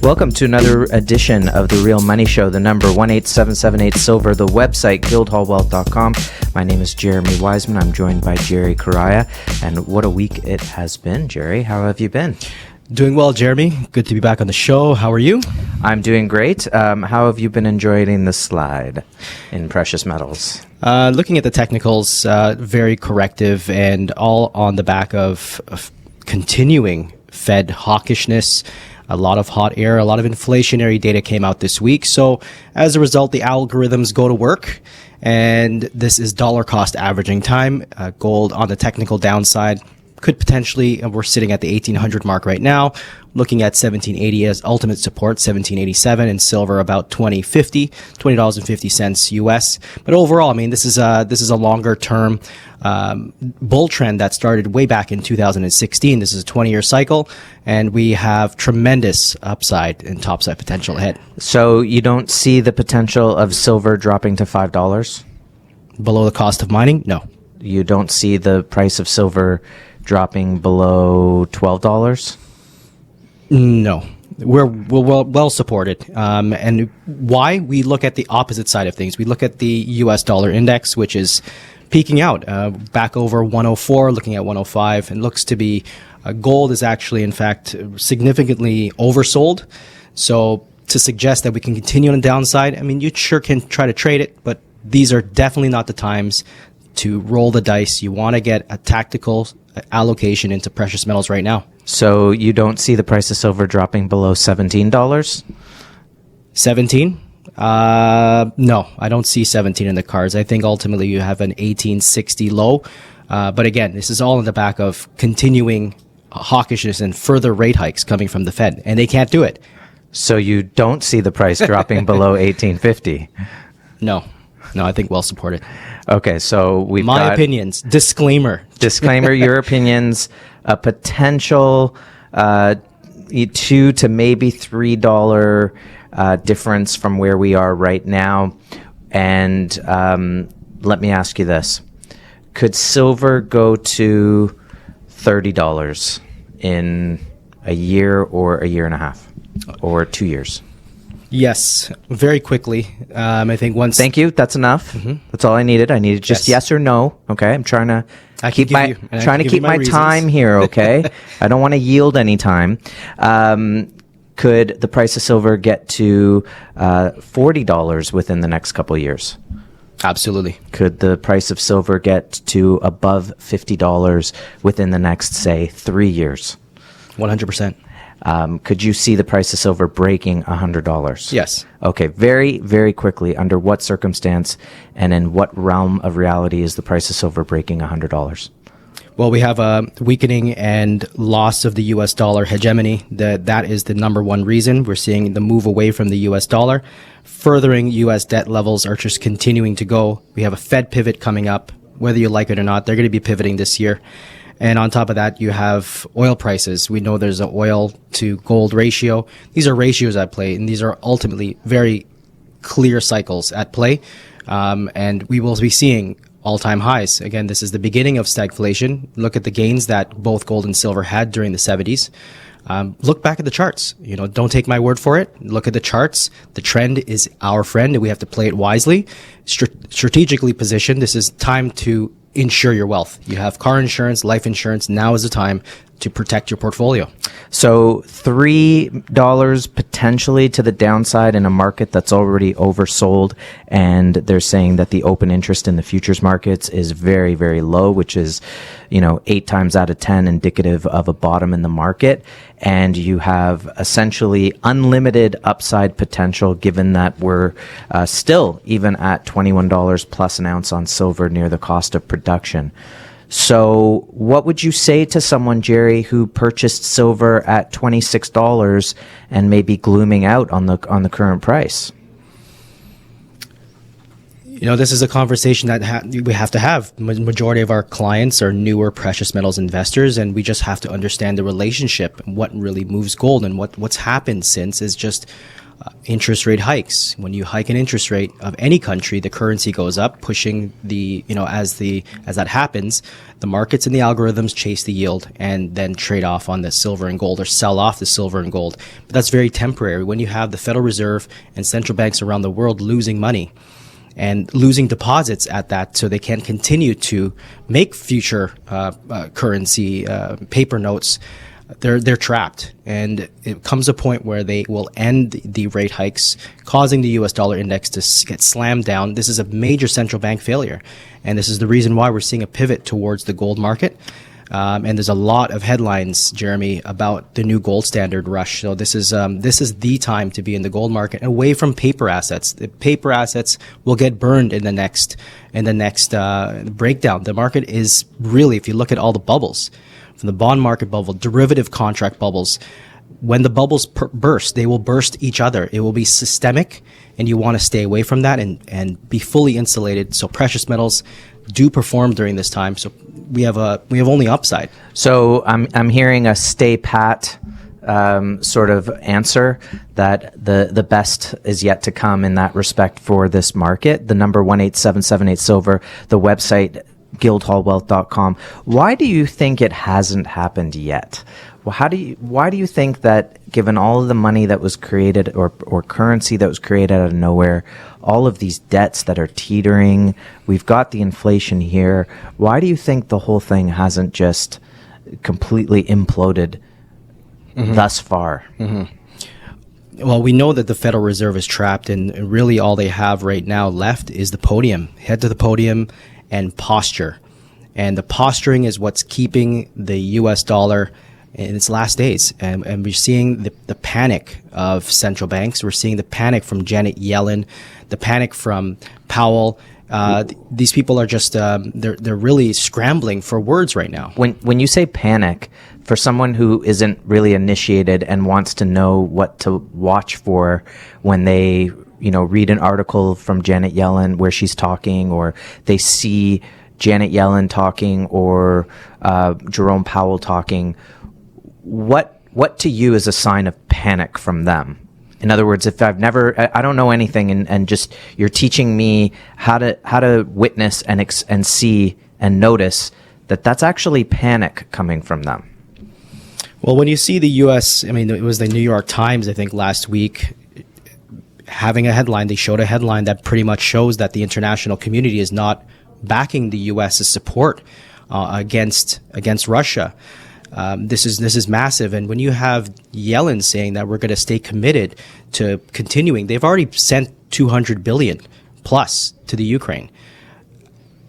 Welcome to another edition of The Real Money Show, the number 18778 Silver, the website, guildhallwealth.com. My name is Jeremy Wiseman. I'm joined by Jerry Correia. And what a week it has been, Jerry. How have you been? Doing well, Jeremy. Good to be back on the show. How are you? I'm doing great. How have you been enjoying the slide in precious metals? Looking at the technicals, very corrective and all on the back of continuing Fed hawkishness. A lot of hot air, a lot of inflationary data came out this week. So as a result, the algorithms go to work. And this is dollar cost averaging time. Gold on the technical downside could potentially, we're sitting at the 1800 mark right now, looking at 1780 as ultimate support, 1787, and silver about $20.50 US. But overall, I mean, this is a longer term bull trend that started way back in 2016. This is a 20-year cycle, and we have tremendous upside and topside potential ahead. So you don't see the potential of silver dropping to $5? Below the cost of mining? No. You don't see the price of silver dropping below $12? No. We're well supported. And why? We look at the opposite side of things. We look at the US dollar index, which is peaking out back over 104, looking at 105, and looks to be gold is actually, in fact, significantly oversold. So to suggest that we can continue on the downside, I mean, you sure can try to trade it, but these are definitely not the times to roll the dice. You want to get a tactical allocation into precious metals right now. So you don't see the price of silver dropping below $17? 17? No, I don't see 17 in the cards. I think ultimately you have an 1860 low. But again, this is all in the back of continuing hawkishness and further rate hikes coming from the Fed, and they can't do it. So you don't see the price dropping below 1850? No, I think well supported. Okay, so we've My got... opinions. Disclaimer, your opinions, a potential $2 to maybe $3 difference from where we are right now. And let me ask you this. Could silver go to $30 in a year or a year and a half or 2 years? yes, very quickly. I think once. Thank you. That's enough. Mm-hmm. That's all I needed. I needed just yes or no. Okay. I'm trying to keep my time here. Okay. I don't want to yield any time. Could the price of silver get to $40 within the next couple of years? Absolutely. Could the price of silver get to above $50 within the next, say, 3 years? 100%. Could you see the price of silver breaking $100? Yes. Okay. Very, very quickly, under what circumstance and in what realm of reality is the price of silver breaking $100? Well, we have a weakening and loss of the U.S. dollar hegemony. That is the number one reason. We're seeing the move away from the U.S. dollar. Furthering U.S. debt levels are just continuing to go. We have a Fed pivot coming up. Whether you like it or not, they're going to be pivoting this year. And on top of that, you have oil prices. We know there's an oil to gold ratio. These are ratios at play, and these are ultimately very clear cycles at play. And we will be seeing all-time highs. Again, this is the beginning of stagflation. Look at the gains that both gold and silver had during the 70s. Look back at the charts. Don't take my word for it. Look at the charts. The trend is our friend, and we have to play it wisely, strategically positioned. This is time to insure your wealth. You have car insurance, life insurance. Now is the time to protect your portfolio. So $3 potentially to the downside in a market that's already oversold, and they're saying that the open interest in the futures markets is very, very low, which is, 8 times out of 10 indicative of a bottom in the market. And you have essentially unlimited upside potential, given that we're still even at $21 plus an ounce on silver, near the cost of production. So what would you say to someone, Jerry, who purchased silver at $26 and may be glooming out on the current price? This is a conversation that we have to have. Majority of our clients are newer precious metals investors, and we just have to understand the relationship and what really moves gold. And what's happened since is just Interest rate hikes. When you hike an interest rate of any country, the currency goes up, pushing as that happens, the markets and the algorithms chase the yield and then trade off on the silver and gold or sell off the silver and gold. But that's very temporary. When you have the Federal Reserve and central banks around the world losing money and losing deposits at that, so they can't continue to make future currency paper notes, they're trapped, and it comes a point where they will end the rate hikes, causing the U.S. dollar index to get slammed down. This is a major central bank failure, and this is the reason why we're seeing a pivot towards the gold market. And there's a lot of headlines, Jeremy, about the new gold standard rush. So this is the time to be in the gold market, away from paper assets. The paper assets will get burned in the next breakdown. The market is really, if you look at all the bubbles, from the bond market bubble, derivative contract bubbles, when the bubbles burst, they will burst each other. It will be systemic, and you want to stay away from that and be fully insulated. So precious metals do perform during this time. So we have only upside. So I'm hearing a stay pat sort of answer, that the best is yet to come in that respect for this market. The number 18778 silver, the website guildhallwealth.com. Why do you think it hasn't happened yet? Well, why do you think that, given all of the money that was created or currency that was created out of nowhere, all of these debts that are teetering, we've got the inflation here, why do you think the whole thing hasn't just completely imploded thus far? Well, we know that the Federal Reserve is trapped, and really all they have right now left is the podium. Head to the podium and posture. And the posturing is what's keeping the U.S. dollar in its last days. And we're seeing the panic of central banks. We're seeing the panic from Janet Yellen, the panic from Powell. These people are just, they're really scrambling for words right now. When you say panic, for someone who isn't really initiated and wants to know what to watch for when they read an article from Janet Yellen where she's talking, or they see Janet Yellen talking, or Jerome Powell talking, what to you is a sign of panic from them? In other words, if I don't know anything, and just you're teaching me how to witness and see and notice that's actually panic coming from them. Well, when you see the U.S., it was the New York Times, I think, last week, having a headline. They showed a headline that pretty much shows that the international community is not backing the U.S.'s support against Russia. This is massive. And when you have Yellen saying that we're going to stay committed to continuing, they've already sent $200 billion plus to the Ukraine.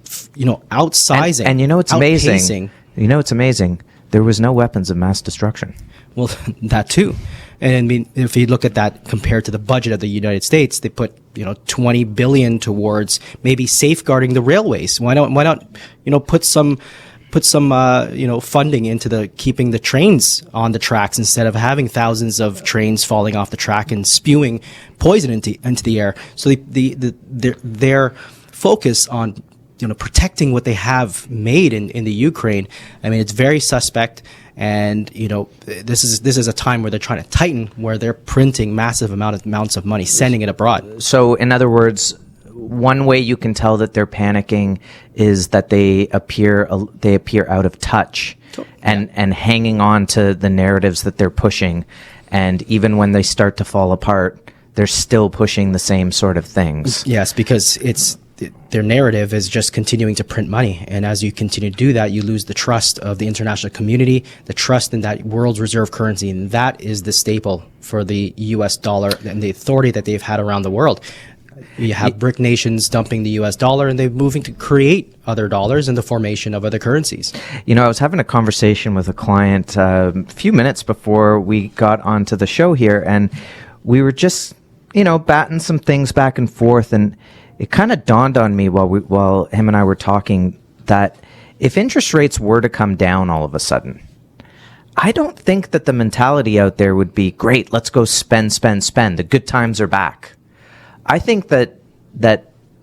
Outsizing. And it's amazing. It's amazing. There was no weapons of mass destruction. Well, that too. And if you look at that compared to the budget of the United States, they put $20 billion towards maybe safeguarding the railways. Why not put some funding into keeping the trains on the tracks, instead of having thousands of trains falling off the track and spewing poison into the air. So their focus on protecting what they have made in the Ukraine, it's very suspect. And this is a time where they're trying to tighten, where they're printing massive amounts of money, sending it abroad. So, in other words, one way you can tell that they're panicking is that they appear out of touch and hanging on to the narratives that they're pushing, and even when they start to fall apart, they're still pushing the same sort of things. Yes, because their narrative is just continuing to print money. And as you continue to do that, you lose the trust of the international community, the trust in that world's reserve currency. And that is the staple for the U.S. dollar and the authority that they've had around the world. You have BRIC nations dumping the U.S. dollar, and they're moving to create other dollars and the formation of other currencies. I was having a conversation with a client a few minutes before we got onto the show here, and we were just, batting some things back and forth, and it kind of dawned on me while him and I were talking that if interest rates were to come down all of a sudden, I don't think that the mentality out there would be, great, let's go spend. The good times are back. I think that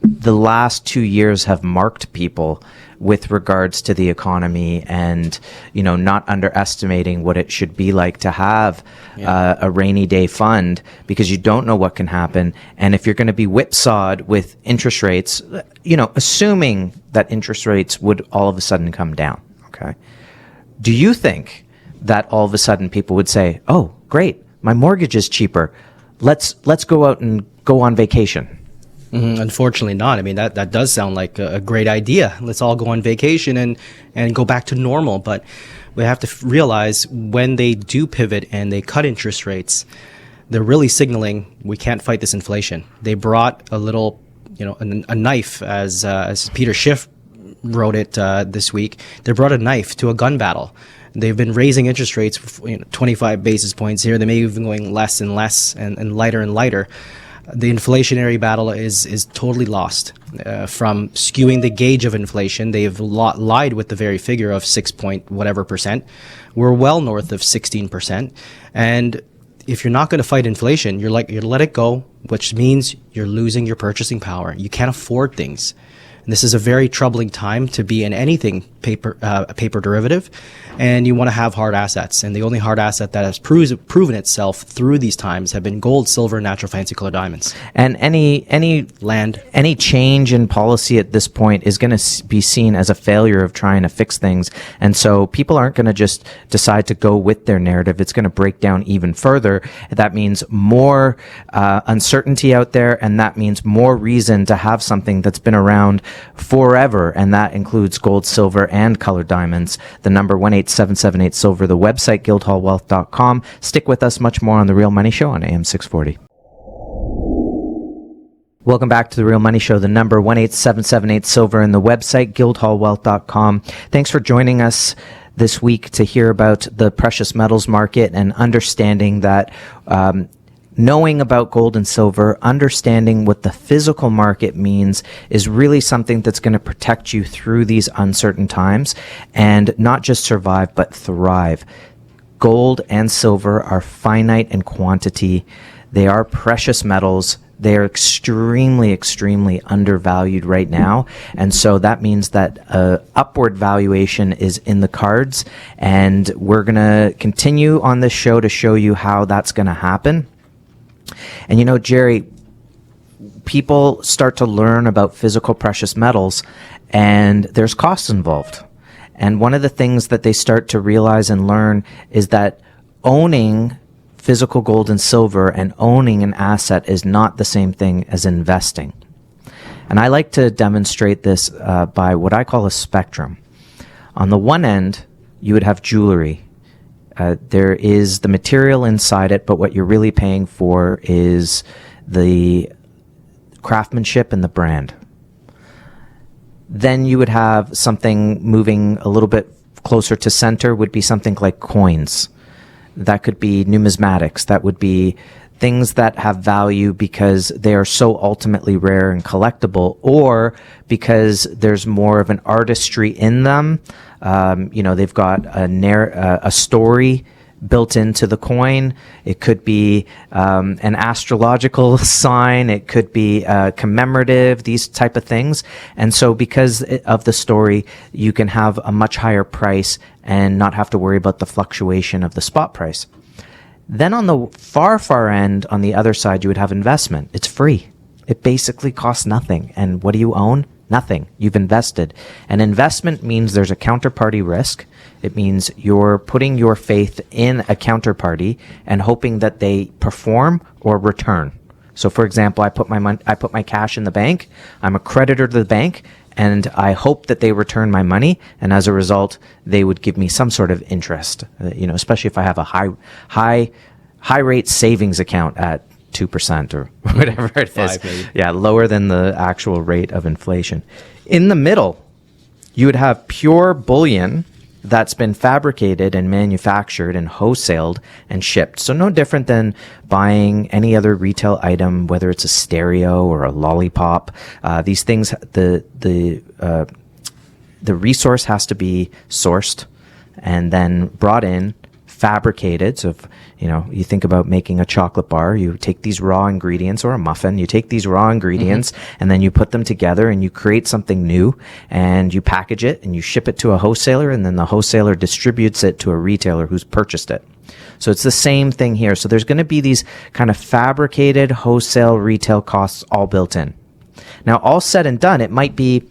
the last 2 years have marked people with regards to the economy and, not underestimating what it should be like to have a rainy day fund, because you don't know what can happen. And if you're going to be whipsawed with interest rates, assuming that interest rates would all of a sudden come down, okay? Do you think that all of a sudden people would say, oh, great, my mortgage is cheaper. Let's go out and go on vacation? Unfortunately not. I mean, that does sound like a great idea. Let's all go on vacation and go back to normal. But we have to realize when they do pivot and they cut interest rates, they're really signaling we can't fight this inflation. They brought a little, a knife, as Peter Schiff wrote it this week. They brought a knife to a gun battle. They've been raising interest rates, 25 basis points here. They may even going less and less and lighter and lighter. The inflationary battle is totally lost. From skewing the gauge of inflation, they've lied with the very figure of 6 point whatever percent. We're well north of 16%. And if you're not going to fight inflation, you're let it go, which means you're losing your purchasing power. You can't afford things. And this is a very troubling time to be in anything paper derivative, and you want to have hard assets. And the only hard asset that has proven itself through these times have been gold, silver, natural fancy color diamonds. And any land, any change in policy at this point is going to be seen as a failure of trying to fix things. And so people aren't going to just decide to go with their narrative. It's going to break down even further. That means more uncertainty out there, and that means more reason to have something that's been around forever, and that includes gold, silver, and colored diamonds. The number 18778 silver, the website guildhallwealth.com. Stick with us, much more on The Real Money Show on AM 640. Welcome back to The Real Money Show, the number 18778 silver, and the website guildhallwealth.com. Thanks for joining us this week to hear about the precious metals market and understanding that knowing about gold and silver, understanding what the physical market means is really something that's going to protect you through these uncertain times and not just survive, but thrive. Gold and silver are finite in quantity. They are precious metals. They are extremely, extremely undervalued right now. And so that means that upward valuation is in the cards. And we're going to continue on this show to show you how that's going to happen. And Jerry, people start to learn about physical precious metals, and there's costs involved. And one of the things that they start to realize and learn is that owning physical gold and silver and owning an asset is not the same thing as investing. And I like to demonstrate this by what I call a spectrum. On the one end, you would have jewelry. There is the material inside it, but what you're really paying for is the craftsmanship and the brand. Then you would have something moving a little bit closer to center, would be something like coins. That could be numismatics. That would be things that have value because they are so ultimately rare and collectible, or because there's more of an artistry in them. They've got a story built into the coin. It could be an astrological sign. It could be commemorative, these type of things. And so because of the story, you can have a much higher price and not have to worry about the fluctuation of the spot price. Then on the far, far end, on the other side, you would have investment. It's free. It basically costs nothing. And what do you own? Nothing. You've invested. And investment means there's a counterparty risk. It means you're putting your faith in a counterparty and hoping that they perform or return. So, for example, I put my cash in the bank. I'm a creditor to the bank, and I hope that they return my money. And as a result, they would give me some sort of interest. Especially if I have a high rate savings account at 2% or whatever it is. Maybe. Yeah, lower than the actual rate of inflation. In the middle, you would have pure bullion that's been fabricated and manufactured and wholesaled and shipped. So no different than buying any other retail item, whether it's a stereo or a lollipop. These things, the resource has to be sourced and then brought in, fabricated. So if, you think about making a chocolate bar, you take these raw ingredients, or a muffin, you take these raw ingredients and then you put them together and you create something new, and you package it and you ship it to a wholesaler, and then the wholesaler distributes it to a retailer who's purchased it. So it's the same thing here. So there's going to be these kind of fabricated wholesale retail costs all built in. Now, all said and done, it might be,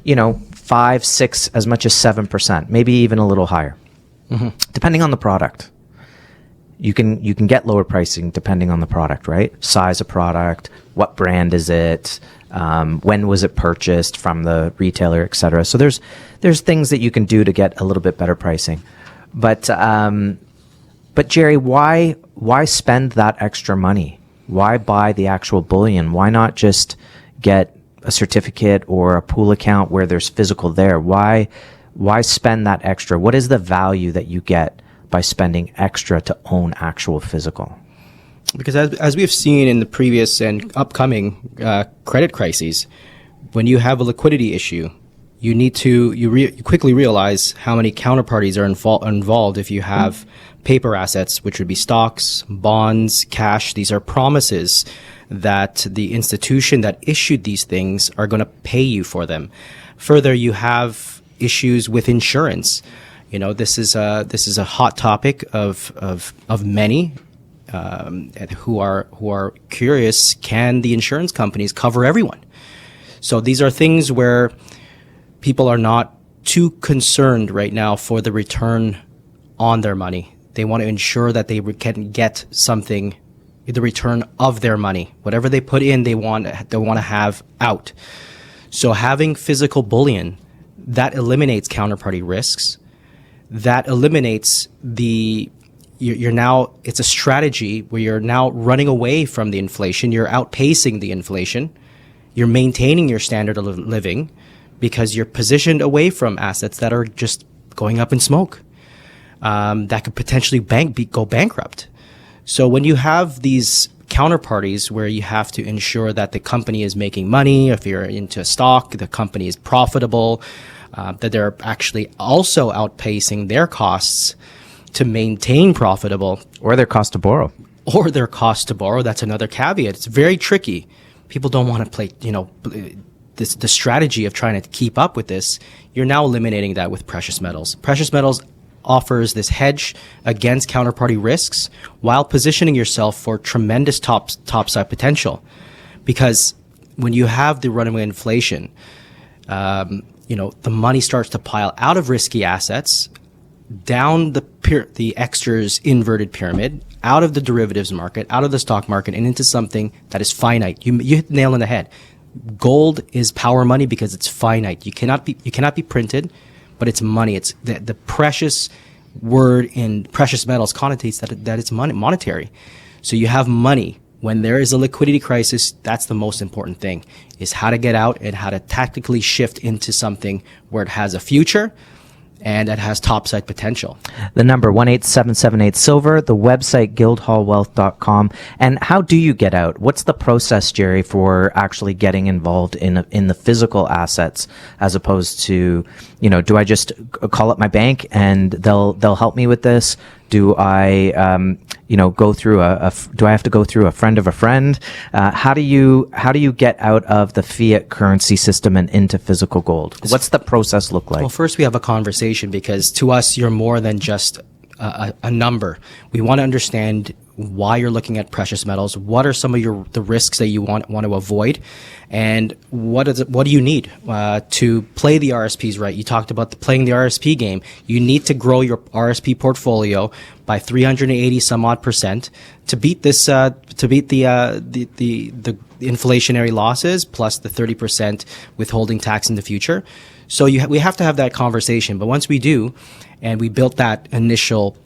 5, 6, as much as 7%, maybe even a little higher, depending on the product. You can get lower pricing depending on the product, right? Size of product, what brand is it, when was it purchased from the retailer, et cetera. So there's things that you can do to get a little bit better pricing. But Jerry, why spend that extra money? Why buy the actual bullion? Why not just get a certificate or a pool account where there's physical there? Why spend that extra? What is the value that you get by spending extra to own actual physical? Because as we've seen in the previous and upcoming credit crises, when you have a liquidity issue, you need to you quickly realize how many counterparties are involved if you have paper assets, which would be stocks, bonds, cash. These are promises that the institution that issued these things are going to pay you for them. Further, you have issues with insurance. This is a hot topic of many who are curious. Can the insurance companies cover everyone? So these are things where people are not too concerned right now for the return on their money. They want to ensure that they can get something, the return of their money. Whatever they put in, they want to have out. So having physical bullion, that eliminates counterparty risks. That eliminates it's a strategy where you're now running away from the inflation. You're outpacing the inflation. You're maintaining your standard of living because you're positioned away from assets that are just going up in smoke, that could potentially go bankrupt. So when you have these counterparties where you have to ensure that the company is making money, if you're into stock, the company is profitable, that they're actually also outpacing their costs to maintain profitable. Or their cost to borrow. That's another caveat. It's very tricky. People don't want to play, the strategy of trying to keep up with this. You're now eliminating that with precious metals. Precious metals offers this hedge against counterparty risks while positioning yourself for tremendous topside potential. Because when you have the runaway inflation, the money starts to pile out of risky assets, down the extras inverted pyramid, out of the derivatives market, out of the stock market, and into something that is finite. You hit the nail on the head. Gold is power money because it's finite. You cannot be printed, but it's money. It's the precious word in precious metals connotates that it's monetary. So you have money. When there is a liquidity crisis, that's the most important thing, is how to get out and how to tactically shift into something where it has a future and it has topside potential. The number 18778-SILVER, the website guildhallwealth.com. And how do you get out? What's the process, Jerry, for actually getting involved in the physical assets as opposed to, do I just call up my bank and they'll help me with this? Do I, go through do I have to go through a friend of a friend? How do you get out of the fiat currency system and into physical gold? What's the process look like? Well, first we have a conversation because to us, you're more than just a number. We want to understand why you're looking at precious metals. What are some of the risks that you want to avoid? And what do you need to play the RSPs right? You talked about playing the RSP game. You need to grow your RSP portfolio by 380 some odd percent to beat the inflationary losses plus the 30% withholding tax in the future. So we have to have that conversation. But once we do, and we built that initial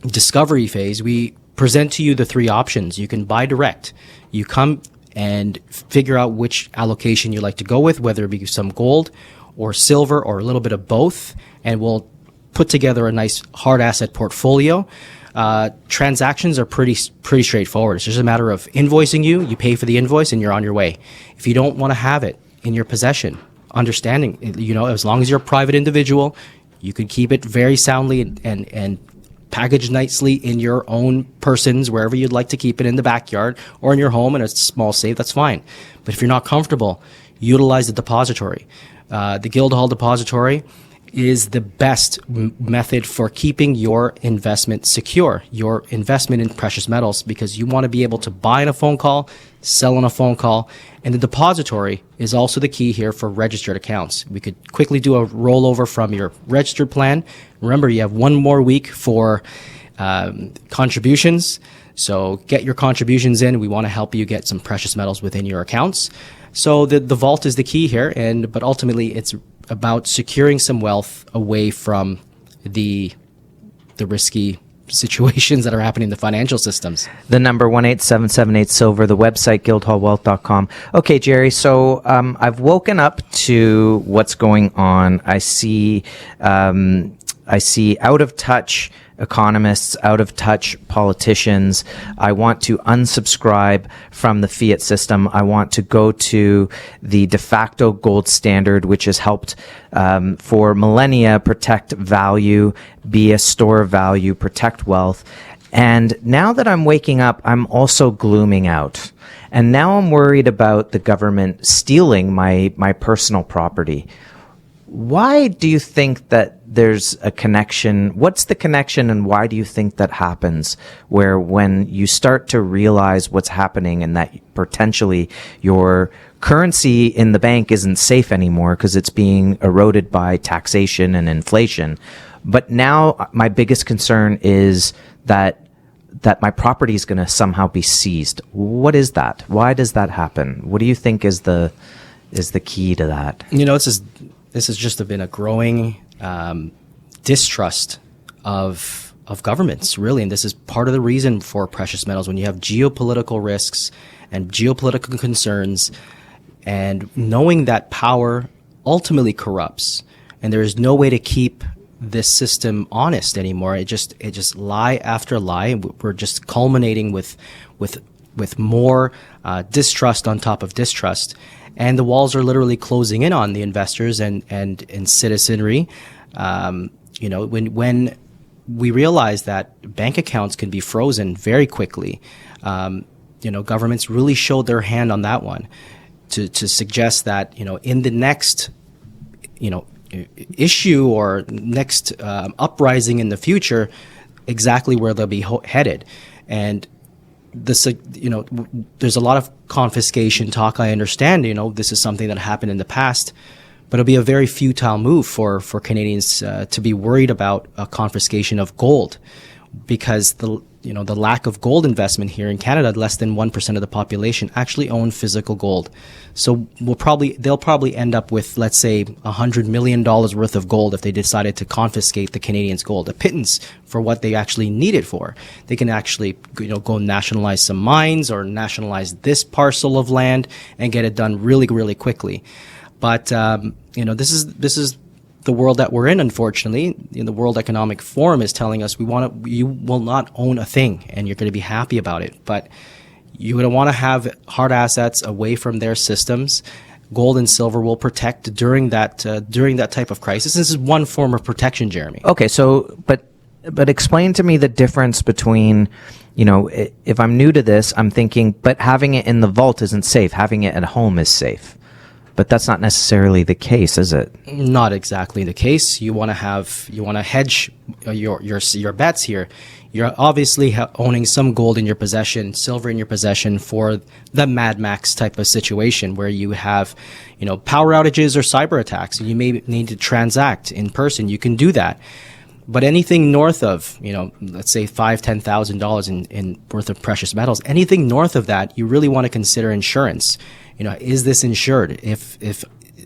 discovery phase, we present to you the three options. You can buy direct. You come and figure out which allocation you like to go with, whether it be some gold or silver or a little bit of both, and we'll put together a nice hard asset portfolio. Transactions are pretty straightforward. It's just a matter of invoicing you. You pay for the invoice and you're on your way. If you don't want to have it in your possession, understanding, as long as you're a private individual, you could keep it very soundly and packaged nicely in your own persons, wherever you'd like to keep it, in the backyard or in your home in a small safe, that's fine. But if you're not comfortable, utilize the depository. The Guildhall depository is the best method for keeping your investment secure, your investment in precious metals, because you want to be able to buy on a phone call, sell on a phone call. And the depository is also the key here for registered accounts. We could quickly do a rollover from your registered plan. Remember, you have one more week for contributions. So get your contributions in. We want to help you get some precious metals within your accounts. So the vault is the key here, but ultimately it's about securing some wealth away from the risky situations that are happening in the financial systems. The number 18778-SILVER, the website guildhallwealth.com. Okay, Jerry, so I've woken up to what's going on. I see out of touch economists, out of touch politicians. I want to unsubscribe from the fiat system. I want to go to the de facto gold standard, which has helped for millennia protect value, be a store of value, protect wealth. And now that I'm waking up, I'm also glooming out. And now I'm worried about the government stealing my personal property. Why do you think that there's a connection? What's the connection, and why do you think that happens, where when you start to realize what's happening and that potentially your currency in the bank isn't safe anymore because it's being eroded by taxation and inflation, but now my biggest concern is that my property is going to somehow be seized? What is that? Why does that happen? What do you think is the key to that? This has just been a growing distrust of governments, really. And this is part of the reason for precious metals. When you have geopolitical risks and geopolitical concerns, and knowing that power ultimately corrupts, and there is no way to keep this system honest anymore. It just lie after lie. We're just culminating with more distrust on top of distrust. And the walls are literally closing in on the investors and citizenry. When we realize that bank accounts can be frozen very quickly, governments really showed their hand on that one to suggest that, in the next, issue or next uprising in the future, exactly where they'll be headed. And this, there's a lot of confiscation talk. I understand, this is something that happened in the past, but it'll be a very futile move for Canadians to be worried about a confiscation of gold, because the lack of gold investment here in Canada, less than 1% of the population actually own physical gold. So they'll probably end up with, let's say, $100 million worth of gold if they decided to confiscate the Canadians' gold, a pittance for what they actually need it for. They can actually, go nationalize some mines or nationalize this parcel of land and get it done really, really quickly. But, this is the world that we're in, unfortunately. The World Economic Forum is telling us you will not own a thing and you're going to be happy about it. But you're going to want to have hard assets away from their systems. Gold and silver will protect during that type of crisis. This is one form of protection, Jeremy. Okay, so but explain to me the difference between, if I'm new to this, I'm thinking, but having it in the vault isn't safe. Having it at home is safe. But that's not necessarily the case, is it? Not exactly the case. You want to hedge your bets here. You're obviously owning some gold in your possession, silver in your possession for the Mad Max type of situation where you have, power outages or cyber attacks, and you may need to transact in person. You can do that. But anything north of, let's say $5,000-$10,000 in worth of precious metals, anything north of that, you really want to consider insurance. Is this insured? If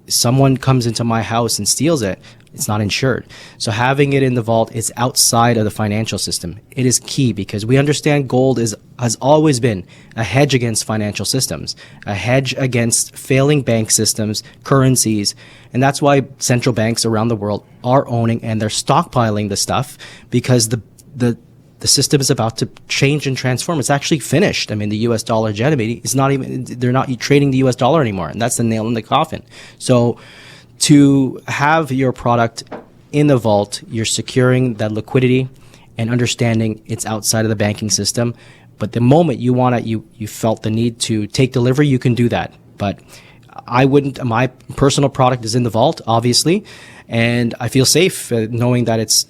someone comes into my house and steals it, it's not insured. So having it in the vault is outside of the financial system. It is key because we understand gold has always been a hedge against financial systems, a hedge against failing bank systems, currencies. And that's why central banks around the world are owning and they're stockpiling the stuff, because the system is about to change and transform. It's actually finished. I mean, the U.S. dollar hegemony is they're not trading the U.S. dollar anymore. And that's the nail in the coffin. So to have your product in the vault, you're securing that liquidity and understanding it's outside of the banking system. But the moment you want to, you felt the need to take delivery, you can do that. But I wouldn't. My personal product is in the vault, obviously, and I feel safe knowing that it's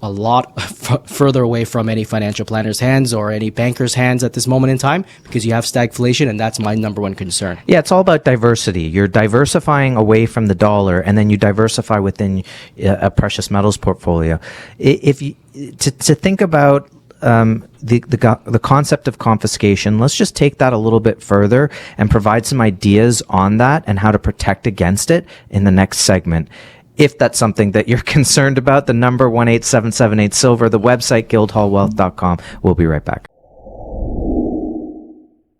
a lot further away from any financial planner's hands or any banker's hands at this moment in time, because you have stagflation, and that's my number one concern. Yeah, it's all about diversity. You're diversifying away from the dollar, and then you diversify within a precious metals portfolio. If you to think about the concept of confiscation, let's just take that a little bit further and provide some ideas on that and how to protect against it in the next segment. If that's something that you're concerned about, the number 18778 silver, the website guildhallwealth.com. We'll be right back.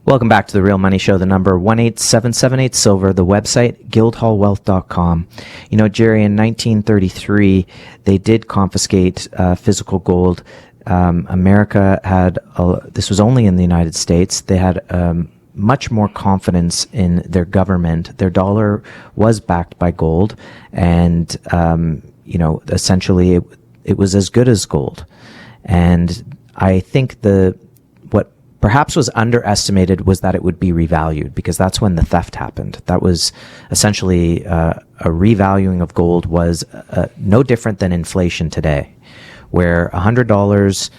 Welcome back to the Real Money Show. The number 18778 silver, the website guildhallwealth.com. Jerry, in 1933, they did confiscate physical gold. America had, this was only in the United States, they had much more confidence in their government. Their dollar was backed by gold, and essentially it was as good as gold. And I think what perhaps was underestimated was that it would be revalued, because that's when the theft happened. That was essentially a revaluing of gold was no different than inflation today, where $100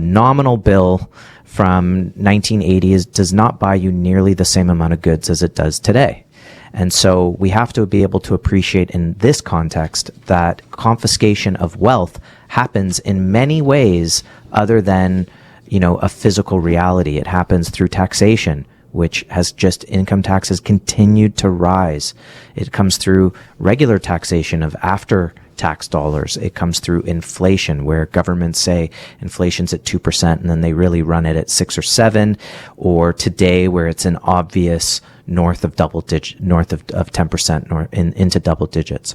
nominal bill from 1980 does not buy you nearly the same amount of goods as it does today. And so we have to be able to appreciate in this context that confiscation of wealth happens in many ways other than, a physical reality. It happens through taxation, which has just, income taxes continued to rise. It comes through regular taxation of after tax dollars. It comes through inflation, where governments say inflation's at 2% and then they really run it at 6 or 7, or today where it's an obvious north of 10%, into double digits.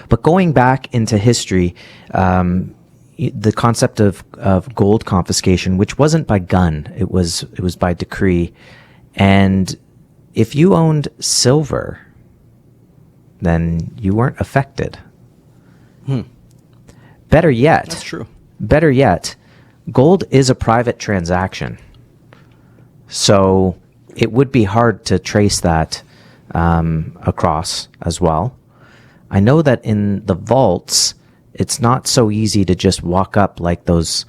But going back into history, the concept of gold confiscation, which wasn't by gun, it was by decree. And if you owned silver, then you weren't affected. Better yet, that's true. Better yet, gold is a private transaction. So it would be hard to trace that across as well. I know that in the vaults, it's not so easy to just walk up like those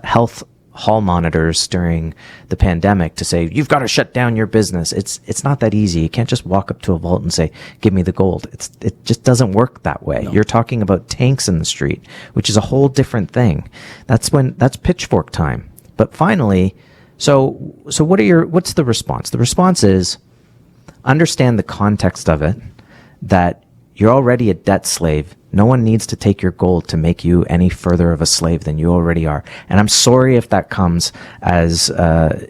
health hall monitors during the pandemic to say, you've got to shut down your business. It's not that easy. You can't just walk up to a vault and say, give me the gold. It just doesn't work that way. No. You're talking about tanks in the street, which is a whole different thing. That's pitchfork time. But finally, so what's the response? The response is understand the context of it, that you're already a debt slave. No one needs to take your gold to make you any further of a slave than you already are. And I'm sorry if that comes as, a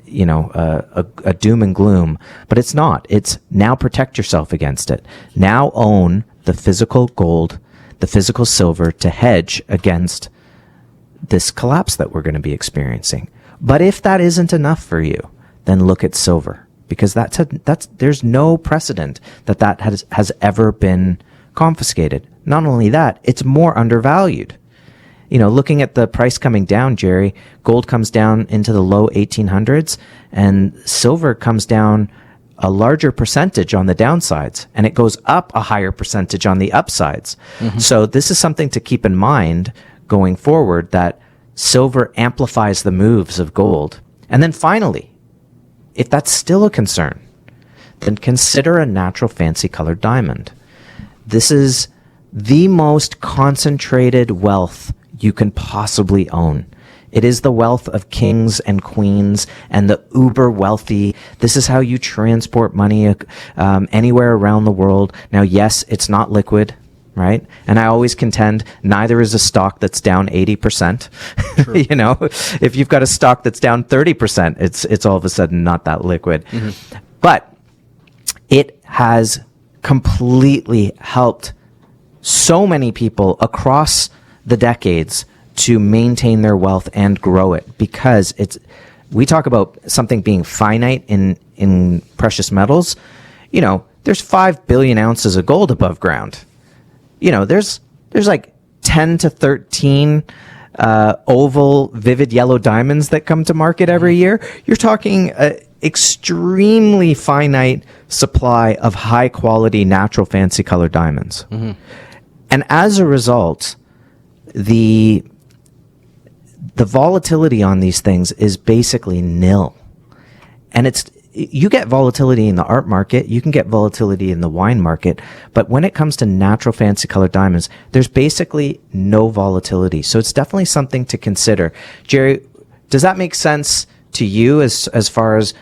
doom and gloom, but it's not. It's now protect yourself against it. Now own the physical gold, the physical silver to hedge against this collapse that we're going to be experiencing. But if that isn't enough for you, then look at silver, because there's no precedent that has ever been confiscated. Not only that, it's more undervalued. Looking at the price coming down, Jerry, gold comes down into the low 1800s and silver comes down a larger percentage on the downsides, and it goes up a higher percentage on the upsides. Mm-hmm. So this is something to keep in mind going forward, that silver amplifies the moves of gold. And then finally, if that's still a concern, then consider a natural fancy colored diamond. This is the most concentrated wealth you can possibly own. It is the wealth of kings and queens and the uber wealthy. This is how you transport money anywhere around the world. Now, yes, it's not liquid, right? And I always contend neither is a stock that's down 80%. If you've got a stock that's down 30%, it's all of a sudden not that liquid. Mm-hmm. But it has completely helped so many people across the decades to maintain their wealth and grow it, because we talk about something being finite in precious metals. There's 5 billion ounces of gold above ground. There's like 10 to 13 oval, vivid yellow diamonds that come to market every year. You're talking extremely finite supply of high quality, natural, fancy color diamonds. And as a result, the volatility on these things is basically nil. And you get volatility in the art market, you can get volatility in the wine market, but when it comes to natural fancy colored diamonds, there's basically no volatility. So it's definitely something to consider. Jerry, does that make sense to you as far as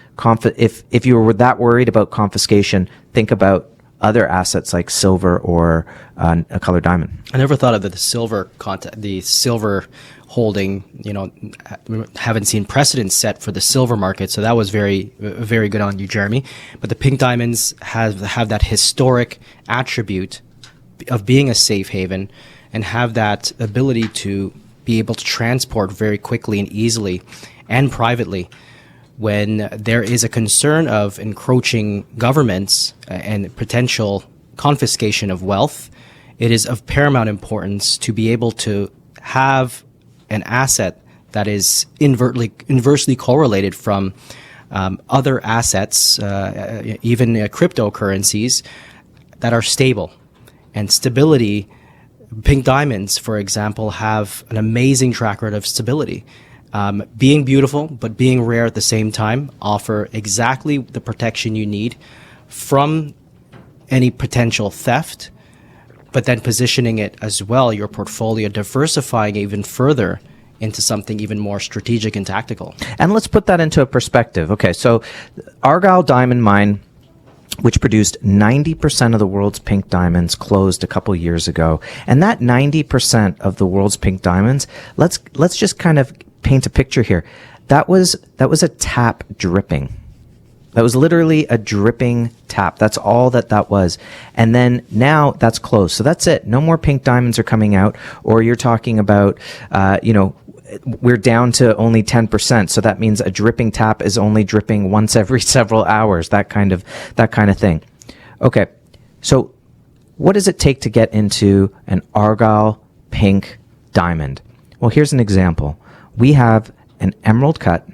if you were that worried about confiscation, think about other assets like silver or a colored diamond? I never thought of the silver holding, haven't seen precedent set for the silver market. So that was very, very good on you, Jeremy. But the pink diamonds have that historic attribute of being a safe haven and have that ability to be able to transport very quickly and easily and privately. When there is a concern of encroaching governments and potential confiscation of wealth, it is of paramount importance to be able to have an asset that is inversely correlated from other assets, even cryptocurrencies, that are stable. And stability, pink diamonds, for example, have an amazing track record of stability. Being beautiful, but being rare at the same time, offer exactly the protection you need from any potential theft, but then positioning it as well, your portfolio, diversifying even further into something even more strategic and tactical. And let's put that into a perspective. Okay, so Argyle Diamond Mine, which produced 90% of the world's pink diamonds, closed a couple years ago. And that 90% of the world's pink diamonds, let's just kind of paint a picture here. That was a tap dripping. That was literally a dripping tap. That's all that was. And then now that's closed. So that's it. No more pink diamonds are coming out. Or you're talking about, we're down to only 10%. So that means a dripping tap is only dripping once every several hours. That kind of thing. Okay. So what does it take to get into an Argyle pink diamond? Well, here's an example. We have an emerald cut,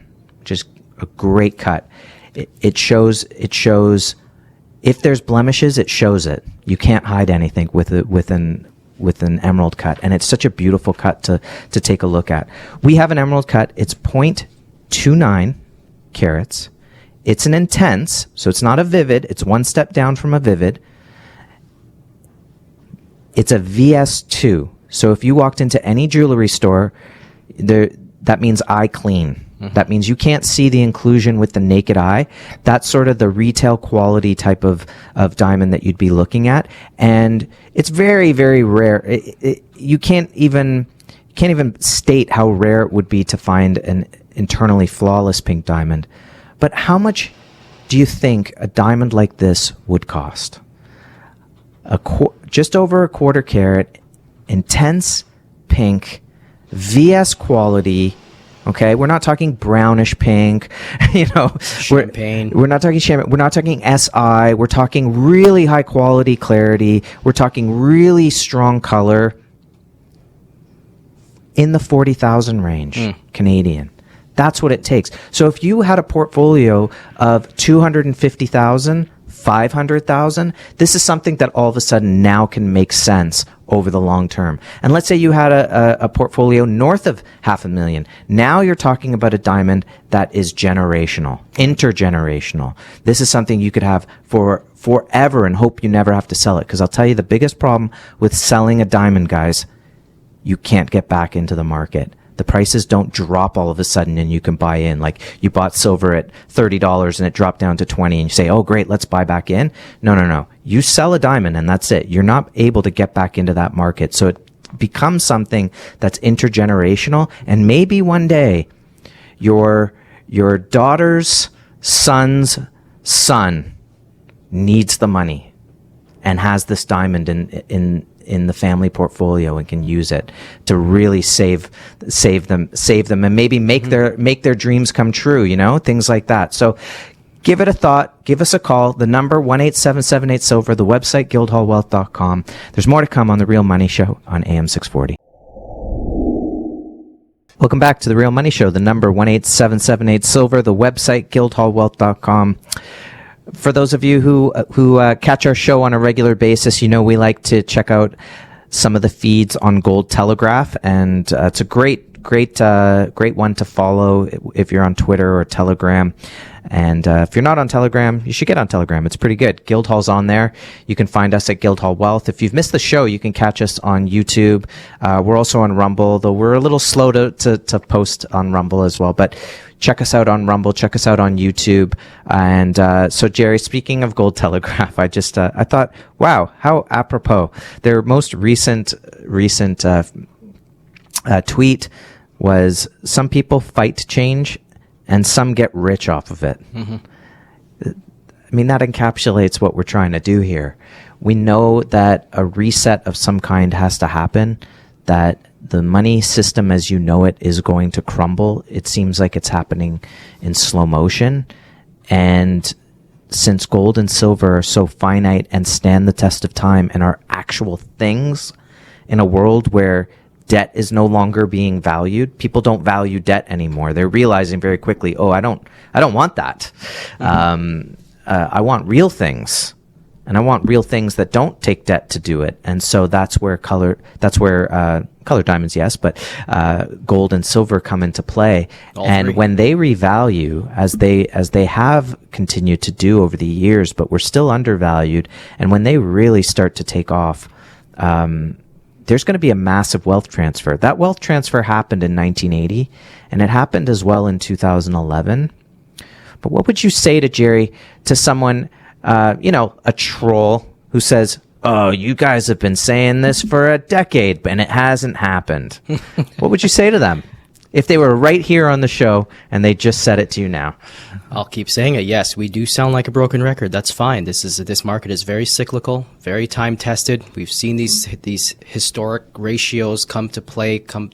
which is a great cut. It shows if there's blemishes, it shows it. You can't hide anything with an emerald cut, and it's such a beautiful cut to take a look at. We have an emerald cut. It's 0.29 carats. It's an intense, so it's not a vivid. It's one step down from a vivid. It's a VS2. So if you walked into any jewelry store, that means eye clean. Mm-hmm. That means you can't see the inclusion with the naked eye. That's sort of the retail quality type of diamond that you'd be looking at. And it's very, very rare. You can't even state how rare it would be to find an internally flawless pink diamond. But how much do you think a diamond like this would cost? Just over a quarter carat, intense pink, VS quality. Okay, we're not talking brownish pink, champagne. We're not talking champagne. We're not talking SI. We're talking really high quality clarity. We're talking really strong color in the 40,000 range Canadian. That's what it takes. So if you had a portfolio of 250,000, 500,000, this is something that all of a sudden now can make sense over the long term. And let's say you had a portfolio north of 500,000. Now you're talking about a diamond that is generational, intergenerational. This is something you could have for forever and hope you never have to sell it. Because I'll tell you, the biggest problem with selling a diamond, guys, you can't get back into the market. The prices don't drop all of a sudden and you can buy in. Like you bought silver at $30 and it dropped down to 20 and you say, oh great, let's buy back in. No. You sell a diamond and that's it. You're not able to get back into that market. So it becomes something that's intergenerational, and maybe one day your daughter's son's son needs the money and has this diamond in the family portfolio and can use it to really save them and maybe make their dreams come true, things like that. So give it a thought. Give us a call. The number 1-877-8-SILVER, the website guildhallwealth.com. There's more to come on The Real Money Show on AM 640. Welcome back to The Real Money Show, the number 18778 Silver, the website, guildhallwealth.com. For those of you who catch our show on a regular basis, you know we like to check out some of the feeds on Gold Telegraph, and it's a great one to follow if you're on Twitter or Telegram. And if you're not on Telegram, you should get on Telegram. It's pretty good. Guildhall's on there. You can find us at Guildhall Wealth. If you've missed the show, you can catch us on YouTube. We're also on Rumble, though we're a little slow to post on Rumble as well. But check us out on Rumble. Check us out on YouTube. And so, Jerry, speaking of Gold Telegraph, I thought, wow, how apropos. Their most recent tweet was, some people fight change and some get rich off of it. Mm-hmm. I mean, that encapsulates what we're trying to do here. We know that a reset of some kind has to happen, that the money system as you know it is going to crumble. It seems like it's happening in slow motion. And since gold and silver are so finite and stand the test of time and are actual things in a world where debt is no longer being valued. People don't value debt anymore. They're realizing very quickly, oh, I don't want that. Mm-hmm. I want real things, and I want real things that don't take debt to do it. And so that's where color diamonds, yes, but gold and silver come into play. And when they revalue, as they have continued to do over the years, but we're still undervalued, and when they really start to take off, there's going to be a massive wealth transfer. That wealth transfer happened in 1980, and it happened as well in 2011. But what would you say to someone, a troll who says, oh, you guys have been saying this for a decade, and it hasn't happened? What would you say to them if they were right here on the show and they just said it to you now? I'll keep saying it. Yes, we do sound like a broken record. That's fine. This market is very cyclical, very time tested. We've seen these historic ratios come to play, come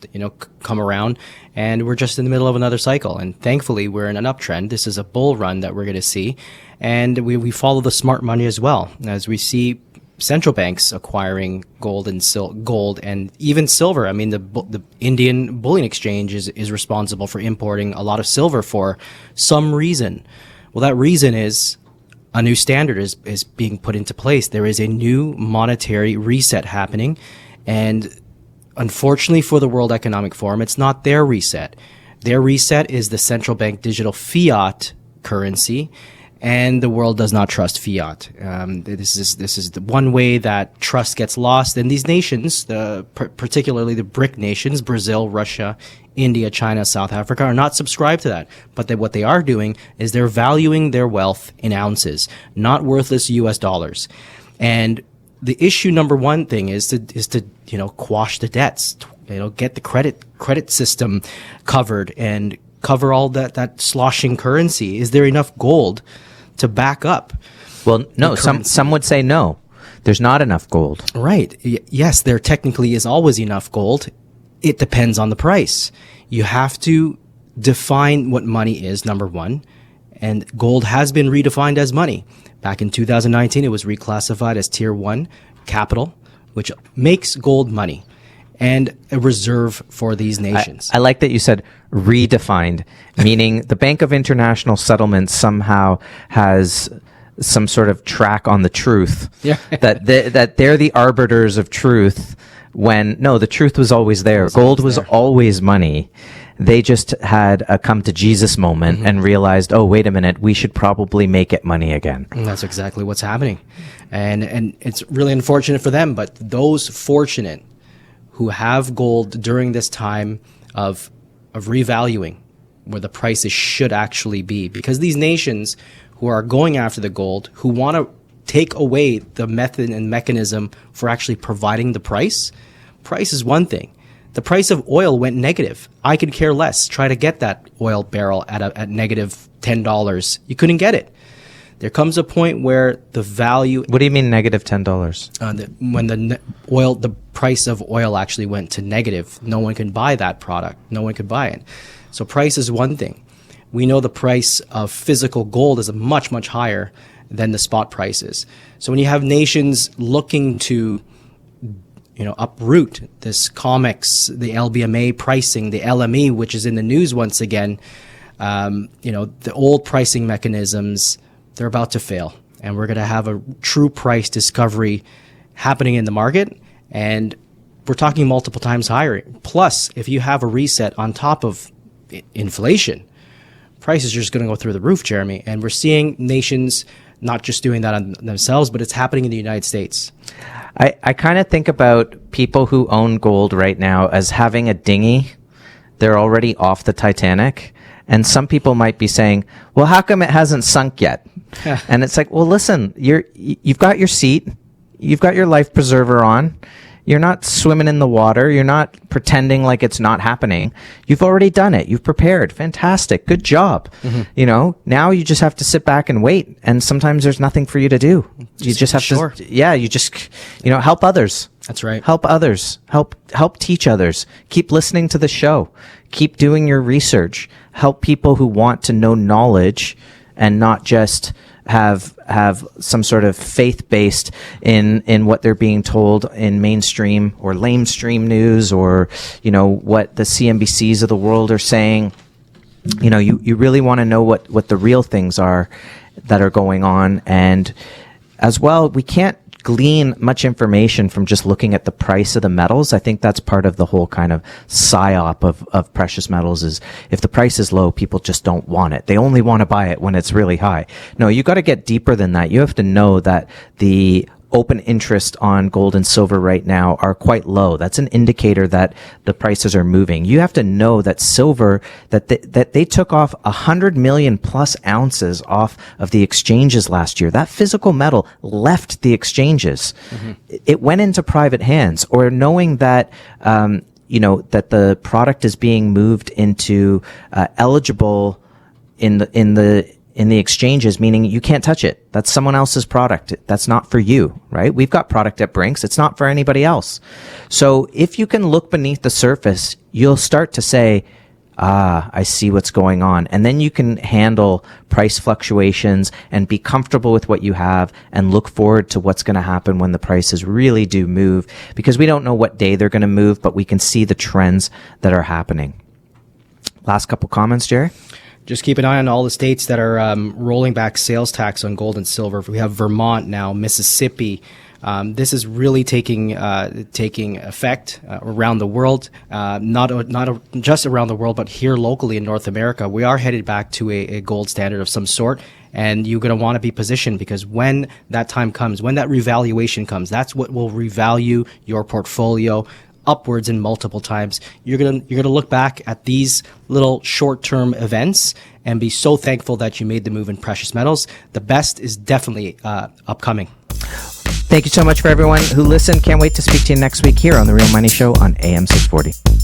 around, and we're just in the middle of another cycle. And thankfully, we're in an uptrend. This is a bull run that we're going to see, and we follow the smart money as well, as we see central banks acquiring gold and even silver. I mean, the Indian Bullion Exchange is responsible for importing a lot of silver for some reason. Well, that reason is a new standard is being put into place. There is a new monetary reset happening, and unfortunately for the World Economic Forum, it's not their reset. Their reset is the central bank digital fiat currency. And the world does not trust fiat. This is the one way that trust gets lost. And these nations, particularly the BRIC nations, Brazil, Russia, India, China, South Africa, are not subscribed to that. But what they are doing is they're valuing their wealth in ounces, not worthless U.S. dollars. And the issue number one thing is to quash the debts, get the credit system covered and cover all that sloshing currency. Is there enough gold to back up? Well, no, some would say no. There's not enough gold. Right. Yes, there technically is always enough gold. It depends on the price. You have to define what money is, number one. And gold has been redefined as money. Back in 2019, it was reclassified as Tier 1 capital, which makes gold money and a reserve for these nations. I like that you said redefined, meaning the Bank of International Settlements somehow has some sort of track on the truth. Yeah. that they're the arbiters of truth, when no, the truth was always there. Gold was always money. They just had a come to Jesus moment and realized, oh, wait a minute, we should probably make it money again. And that's exactly what's happening. And it's really unfortunate for them, but those fortunate who have gold during this time of revaluing where the prices should actually be, because these nations who are going after the gold, who want to take away the method and mechanism for actually providing the price is one thing. The price of oil went negative. I could care less. Try to get that oil barrel at negative $10. You couldn't get it. There comes a point where the value. What do you mean negative $10? When the price of oil actually went to negative, no one can buy that product. No one could buy it. So price is one thing. We know the price of physical gold is much, much higher than the spot prices. So when you have nations looking to uproot this COMEX, the LBMA pricing, the LME, which is in the news once again. The old pricing mechanisms, they're about to fail, and we're going to have a true price discovery happening in the market, and we're talking multiple times higher. Plus, if you have a reset on top of inflation, prices are just going to go through the roof, Jeremy. And we're seeing nations not just doing that on themselves, but it's happening in the United States. I kind of think about people who own gold right now as having a dinghy. They're already off the Titanic. And some people might be saying, well, how come it hasn't sunk yet? And it's like, well, listen, you've got your seat. You've got your life preserver on. You're not swimming in the water. You're not pretending like it's not happening. You've already done it. You've prepared. Fantastic. Good job. Mm-hmm. Now you just have to sit back and wait. And sometimes there's nothing for you to do. You just have to, you just, help others. That's right. Help others. Help teach others. Keep listening to the show. Keep doing your research. Help people who want to know knowledge and not just have some sort of faith-based in what they're being told in mainstream or lamestream news, or what the CNBCs of the world are saying. You really want to know what the real things are that are going on. And as well, we can't glean much information from just looking at the price of the metals. I think that's part of the whole kind of psyop of precious metals, is if the price is low, people just don't want it. They only want to buy it when it's really high. No, you got to get deeper than that. You have to know that the open interest on gold and silver right now are quite low. That's an indicator that the prices are moving. You have to know that silver, that they took off 100 million plus ounces off of the exchanges last year. That physical metal left the exchanges. Mm-hmm. It went into private hands. Or knowing that, that the product is being moved into eligible in the exchanges, meaning you can't touch it. That's someone else's product. That's not for you, right? We've got product at Brinks. It's not for anybody else. So if you can look beneath the surface, you'll start to say, I see what's going on. And then you can handle price fluctuations and be comfortable with what you have and look forward to what's going to happen when the prices really do move, because we don't know what day they're going to move, but we can see the trends that are happening. Last couple comments, Jerry? Just keep an eye on all the states that are rolling back sales tax on gold and silver. We have Vermont now, Mississippi. This is really taking effect around the world, not just around the world, but here locally in North America. We are headed back to a gold standard of some sort, and you're going to want to be positioned, because when that time comes, when that revaluation comes, that's what will revalue your portfolio upwards in multiple times. You're gonna look back at these little short-term events and be so thankful that you made the move in precious metals. The best is definitely upcoming. Thank you so much for everyone who listened. Can't wait to speak to you next week here on The Real Money Show on AM 640.